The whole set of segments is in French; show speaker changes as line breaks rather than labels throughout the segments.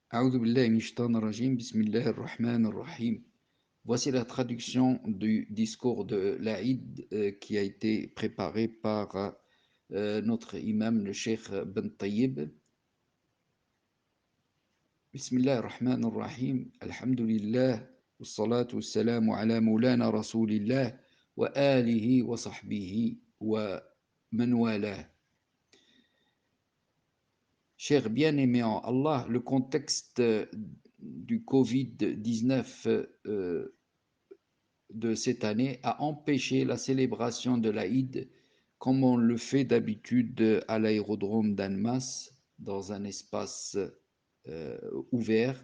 A'udhu billahi minash shaitanir rajim, bismillahir rahmanir rahim. Voici la traduction du discours de l'Aïd qui a été préparé par notre imam, le Cheikh Ben Tayyib. Bismillahir rahmanir rahim, alhamdulillah, wassalatu wassalamu ala maulana rasulillah wa alihi wa sahbihi wa man walah. Chers bien-aimés en Allah, le contexte du Covid-19 de cette année a empêché la célébration de l'Aïd comme on le fait d'habitude à l'aérodrome d'Annemasse, dans un espace ouvert.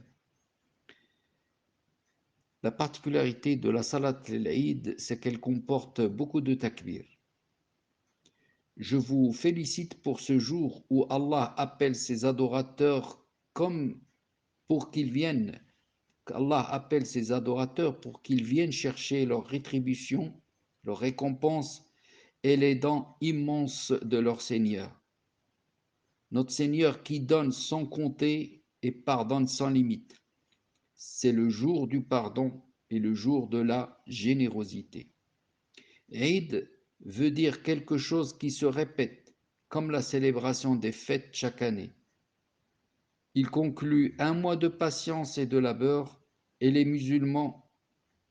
La particularité de la Salat al-Aïd, c'est qu'elle comporte beaucoup de takbir. Je vous félicite pour ce jour où Allah appelle ses adorateurs comme pour qu'ils viennent, qu'Allah appelle ses adorateurs pour qu'ils viennent chercher leur rétribution, leur récompense et les dons immenses de leur Seigneur. Notre Seigneur qui donne sans compter et pardonne sans limite. C'est le jour du pardon et le jour de la générosité. Eid veut dire quelque chose qui se répète, comme la célébration des fêtes chaque année. Il conclut un mois de patience et de labeur, et les musulmans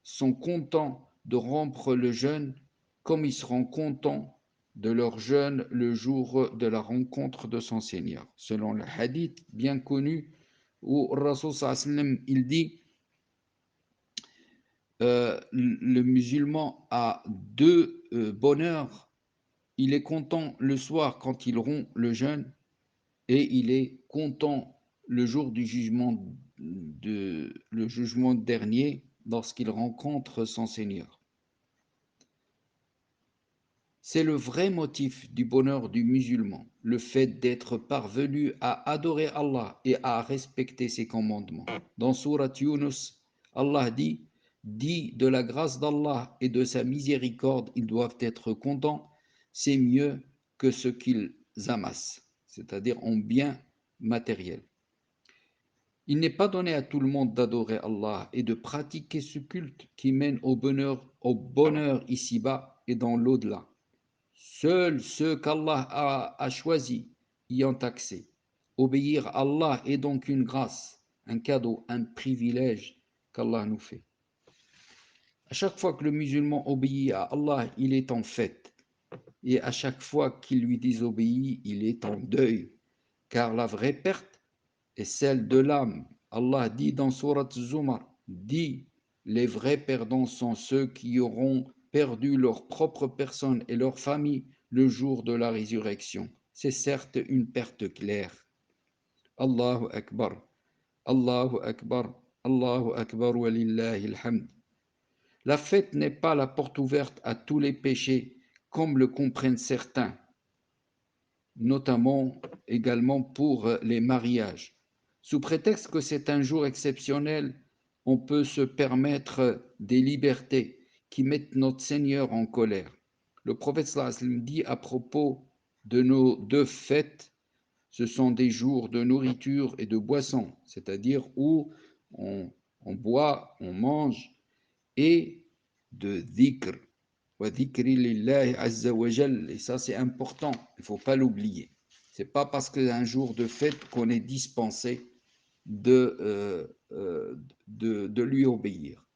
sont contents de rompre le jeûne comme ils seront contents de leur jeûne le jour de la rencontre de son Seigneur. Selon le hadith bien connu où Rasul sallam il dit le musulman a deux bonheurs. Il est content le soir quand il rompt le jeûne et il est content le jour du jugement, le jugement dernier lorsqu'il rencontre son Seigneur. C'est le vrai motif du bonheur du musulman, le fait d'être parvenu à adorer Allah et à respecter ses commandements. Dans Surat Yunus, Allah dit: Dis de la grâce d'Allah et de sa miséricorde, ils doivent être contents, c'est mieux que ce qu'ils amassent, c'est-à-dire en biens matériels. Il n'est pas donné à tout le monde d'adorer Allah et de pratiquer ce culte qui mène au bonheur ici-bas et dans l'au-delà. Seuls ceux qu'Allah a choisis y ont accès. Obéir à Allah est donc une grâce, un cadeau, un privilège qu'Allah nous fait. À chaque fois que le musulman obéit à Allah, il est en fête. Et à chaque fois qu'il lui désobéit, il est en deuil. Car la vraie perte est celle de l'âme. Allah dit dans Surat Zumar, dit, les vrais perdants sont ceux qui auront perdu leur propre personne et leur famille le jour de la résurrection. C'est certes une perte claire. Allahu Akbar, Allahu Akbar, Allahu Akbar wa lillahi alhamd. La fête n'est pas la porte ouverte à tous les péchés, comme le comprennent certains, notamment également pour les mariages. Sous prétexte que c'est un jour exceptionnel, on peut se permettre des libertés qui mettent notre Seigneur en colère. Le prophète sallallahu alayhi wa sallam dit à propos de nos deux fêtes, ce sont des jours de nourriture et de boisson, c'est-à-dire où on boit, on mange, et de dhikr. Wa dhikri lillahi azza wa jal. Et ça, c'est important, il ne faut pas l'oublier. Ce n'est pas parce que c'est un jour de fête qu'on est dispensé de lui obéir.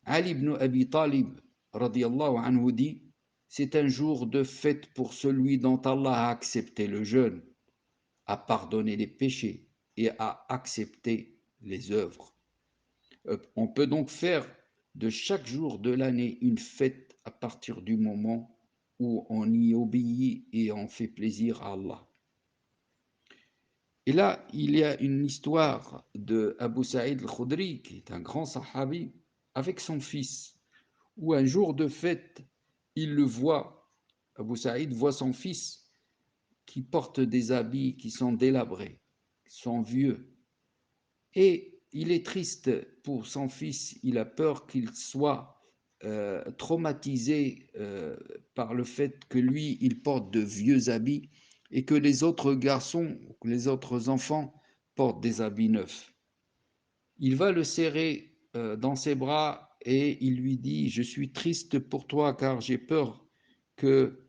Ali ibn Abi Talib, radiallahu anhu, dit: c'est un jour de fête pour celui dont Allah a accepté le jeûne, a pardonné les péchés et a accepté les œuvres. On peut donc faire de chaque jour de l'année une fête à partir du moment où on y obéit et on fait plaisir à Allah. Et là, il y a une histoire de Abu Saïd al-Khudri, qui est un grand sahabi, avec son fils, où un jour de fête, il le voit, Abu Saïd voit son fils qui porte des habits qui sont délabrés, qui sont vieux. Et il est triste pour son fils, il a peur qu'il soit traumatisé par le fait que lui, il porte de vieux habits et que les autres garçons, les autres enfants portent des habits neufs. Il va le serrer dans ses bras et il lui dit, je suis triste pour toi car j'ai peur que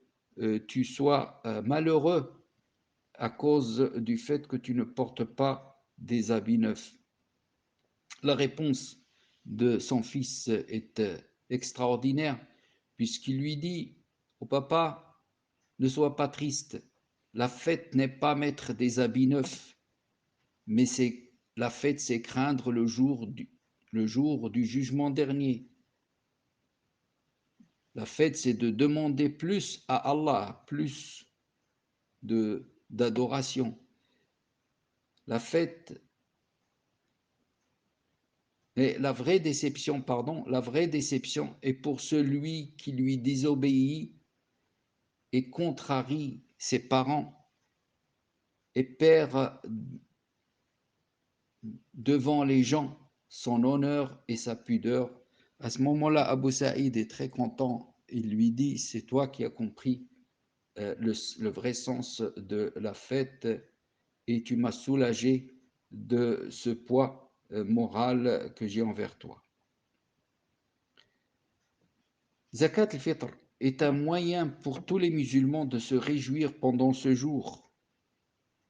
tu sois malheureux à cause du fait que tu ne portes pas des habits neufs. La réponse de son fils est extraordinaire puisqu'il lui dit au papa, ne sois pas triste, la fête n'est pas mettre des habits neufs, mais c'est la fête, c'est craindre le jour du jugement dernier. La fête, c'est de demander plus à Allah, plus d'adoration. La fête, et la vraie déception, pardon, la vraie déception est pour celui qui lui désobéit et contrarie ses parents et perd devant les gens son honneur et sa pudeur. À ce moment-là, Abu Saïd est très content. Il lui dit, c'est toi qui as compris le vrai sens de la fête et tu m'as soulagé de ce poids moral que j'ai envers toi. Zakat al-Fitr est un moyen pour tous les musulmans de se réjouir pendant ce jour.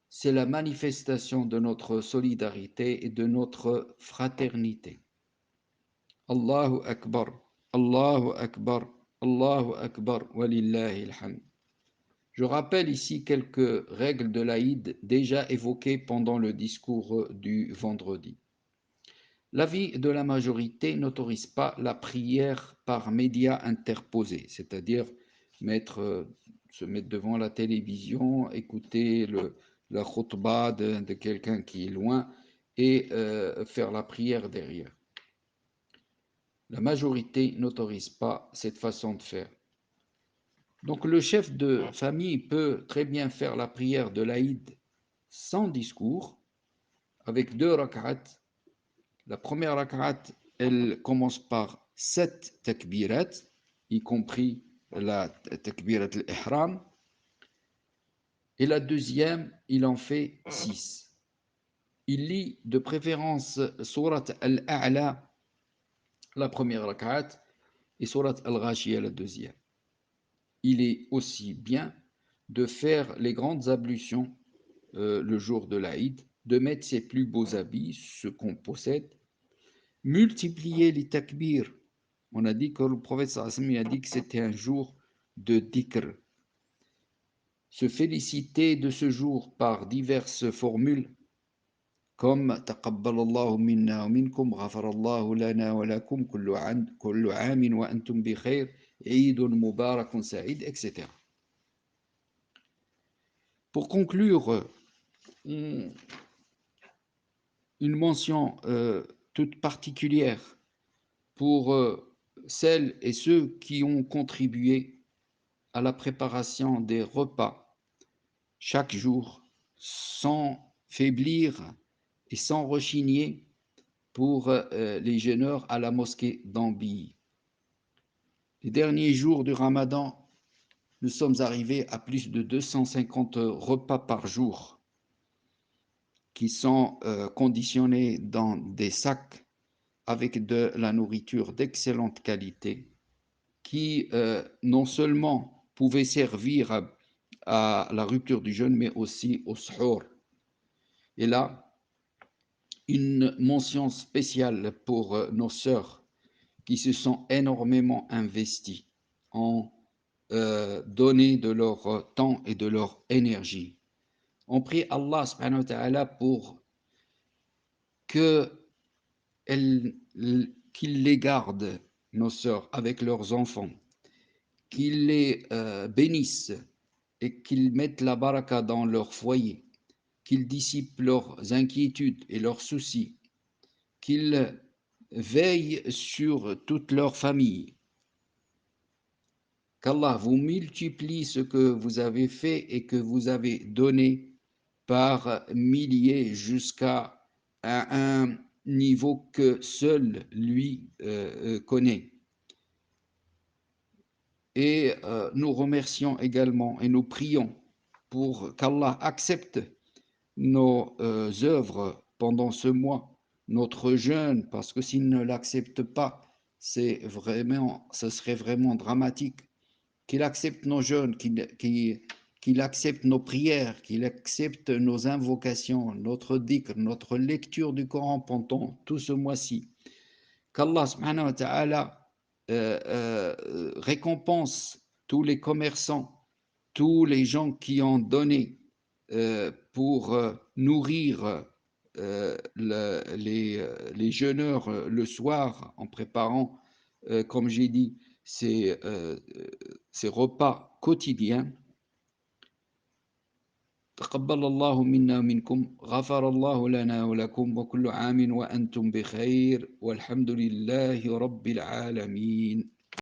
C'est la manifestation de notre solidarité et de notre fraternité. Allahu Akbar, Allahu Akbar, Allahu Akbar, walillahi alhamd. Je rappelle ici quelques règles de l'Aïd déjà évoquées pendant le discours du vendredi. L'avis de la majorité n'autorise pas la prière par médias interposés, c'est-à-dire se mettre devant la télévision, écouter la khutbah de quelqu'un qui est loin et faire la prière derrière. La majorité n'autorise pas cette façon de faire. Donc le chef de famille peut très bien faire la prière de l'Aïd sans discours, avec 2 rak'at. La première rak'at, elle commence par 7 takbirat, y compris la takbirat al-ihram. Et la deuxième, il en fait 6. Il lit de préférence surat al-A'la, la première rak'at, et surat al-Ghashiyah, la deuxième. Il est aussi bien de faire les grandes ablutions le jour de l'Aïd, de mettre ses plus beaux habits, ce qu'on possède, multiplier les takbirs. On a dit que le prophète sallallahu a dit que c'était un jour de dhikr. Se féliciter de ce jour par diverses formules comme taqabbalallahu minna wa minkum, ghafarallahu lana wa lakum, kullu amin wa antum bi khair, Eidun mubarakun sa'id, etc. Pour conclure, une mention toute particulière pour celles et ceux qui ont contribué à la préparation des repas chaque jour sans faiblir et sans rechigner pour les jeûneurs à la mosquée d'Ambilly. Les derniers jours du Ramadan, nous sommes arrivés à plus de 250 repas par jour qui sont conditionnés dans des sacs avec de la nourriture d'excellente qualité qui non seulement pouvait servir à la rupture du jeûne, mais aussi au suhour. Et là, une mention spéciale pour nos sœurs qui se sont énormément investies en donner de leur temps et de leur énergie. On prie Allah subhanahu wa ta'ala pour que qu'il les garde, nos sœurs, avec leurs enfants, qu'il les bénisse et qu'il mette la baraka dans leur foyer, qu'il dissipe leurs inquiétudes et leurs soucis, qu'il veille sur toute leur famille. Qu'Allah vous multiplie ce que vous avez fait et que vous avez donné par milliers jusqu'à un niveau que seul lui connaît. Et nous remercions également et nous prions pour qu'Allah accepte nos œuvres pendant ce mois notre jeûne, parce que s'il ne l'accepte pas, ce serait vraiment dramatique. Qu'il accepte nos jeûnes, qu'il accepte nos prières, qu'il accepte nos invocations, notre dhikr, notre lecture du Coran pendant tout ce mois-ci. Qu'Allah subhanahu wa ta'ala récompense tous les commerçants, tous les gens qui ont donné pour nourrir les jeûneurs le soir en préparant, comme j'ai dit, ces repas quotidiens. تقبل الله منا ومنكم غفر الله لنا ولكم وكل عام وأنتم بخير والحمد لله رب العالمين